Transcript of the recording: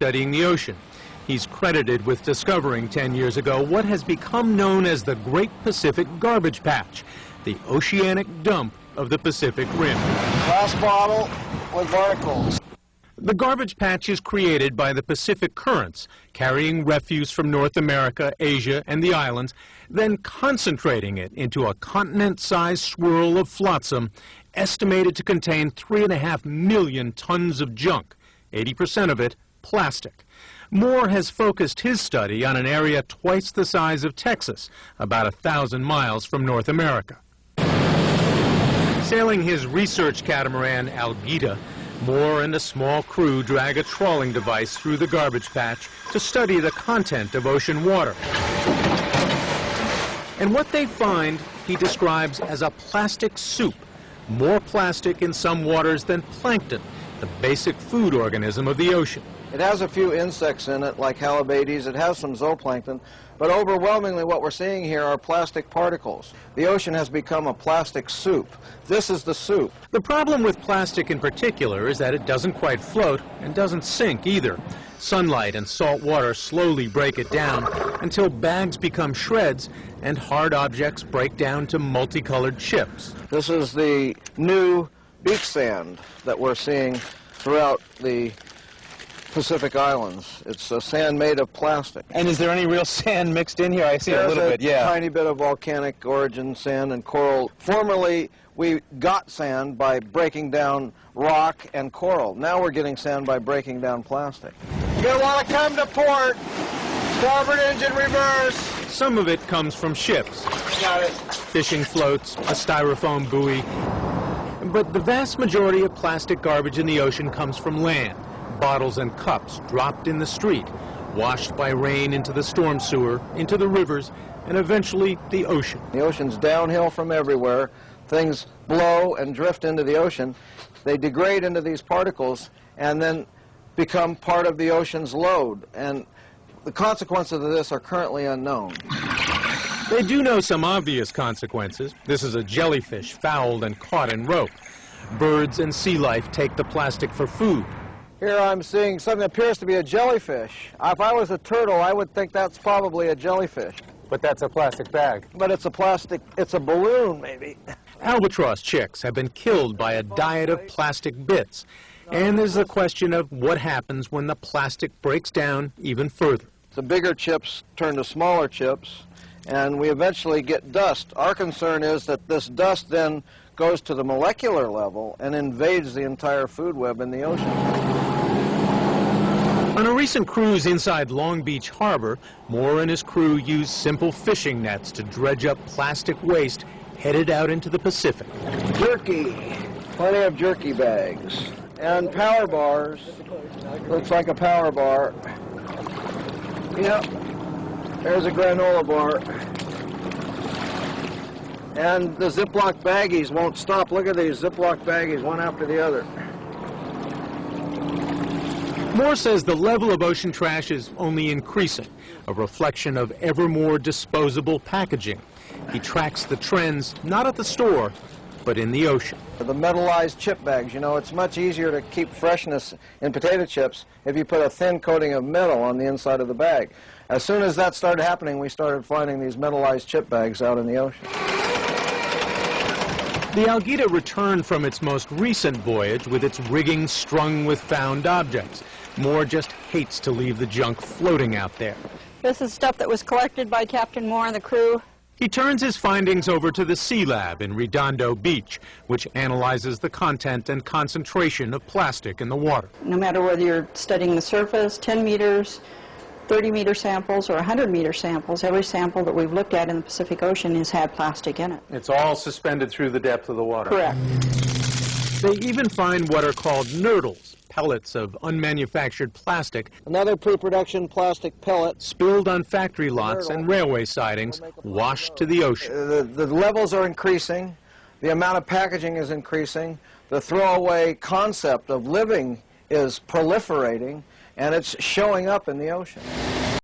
studying the ocean. He's credited with discovering 10 years ago what has become known as the Great Pacific Garbage Patch, the oceanic dump of the Pacific Rim. Glass bottle with barnacles. The garbage patch is created by the Pacific currents, carrying refuse from North America, Asia, and the islands, then concentrating it into a continent-sized swirl of flotsam estimated to contain 3.5 million tons of junk, 80% of it plastic. Moore has focused his study on an area twice the size of Texas, about 1,000 miles from North America. Sailing his research catamaran, Alguita, Moore and a small crew drag a trawling device through the garbage patch to study the content of ocean water. And what they find, he describes as a plastic soup, more plastic in some waters than plankton, the basic food organism of the ocean. It has a few insects in it, like halibates. It has some zooplankton, but overwhelmingly what we're seeing here are plastic particles. The ocean has become a plastic soup. This is the soup. The problem with plastic in particular is that it doesn't quite float and doesn't sink either. Sunlight and salt water slowly break it down until bags become shreds and hard objects break down to multicolored chips. This is the new beach sand that we're seeing throughout the Pacific Islands. It's a sand made of plastic. And is there any real sand mixed in here? I see a little bit, yeah. There's a tiny bit of volcanic origin sand and coral. Formerly, we got sand by breaking down rock and coral. Now we're getting sand by breaking down plastic. You're going to want to come to port. Starboard engine reverse. Some of it comes from ships. Got it. Fishing floats, a styrofoam buoy. But the vast majority of plastic garbage in the ocean comes from land. Bottles and cups dropped in the street, washed by rain into the storm sewer, into the rivers, and eventually the ocean. The ocean's downhill from everywhere. Things blow and drift into the ocean. They degrade into these particles and then become part of the ocean's load. And the consequences of this are currently unknown. They do know some obvious consequences. This is a jellyfish fouled and caught in rope. Birds and sea life take the plastic for food. Here I'm seeing something that appears to be a jellyfish. If I was a turtle, I would think that's probably a jellyfish. But that's a plastic bag. But it's a balloon, maybe. Albatross chicks have been killed by a diet of plastic bits. And there's the question of what happens when the plastic breaks down even further. The bigger chips turn to smaller chips, and we eventually get dust. Our concern is that this dust then goes to the molecular level and invades the entire food web in the ocean. On a recent cruise inside Long Beach Harbor, Moore and his crew used simple fishing nets to dredge up plastic waste headed out into the Pacific. Jerky, plenty of jerky bags, and power bars. Looks like a power bar. Yep, there's a granola bar. And the Ziploc baggies won't stop. Look at these Ziploc baggies, one after the other. Moore says the level of ocean trash is only increasing, a reflection of ever more disposable packaging. He tracks the trends not at the store, but in the ocean. The metallized chip bags, you know, it's much easier to keep freshness in potato chips if you put a thin coating of metal on the inside of the bag. As soon as that started happening, we started finding these metallized chip bags out in the ocean. The Alguita returned from its most recent voyage with its rigging strung with found objects. Moore just hates to leave the junk floating out there. This is stuff that was collected by Captain Moore and the crew. He turns his findings over to the Sea Lab in Redondo Beach, which analyzes the content and concentration of plastic in the water. No matter whether you're studying the surface, 10 meters, 30-meter samples or 100-meter samples, every sample that we've looked at in the Pacific Ocean has had plastic in it. It's all suspended through the depth of the water. Correct. They even find what are called nurdles, pellets of unmanufactured plastic. Another pre-production plastic pellet. Spilled on factory lots and railway sidings, washed to the ocean. The levels are increasing. The amount of packaging is increasing. The throwaway concept of living is proliferating, and it's showing up in the ocean.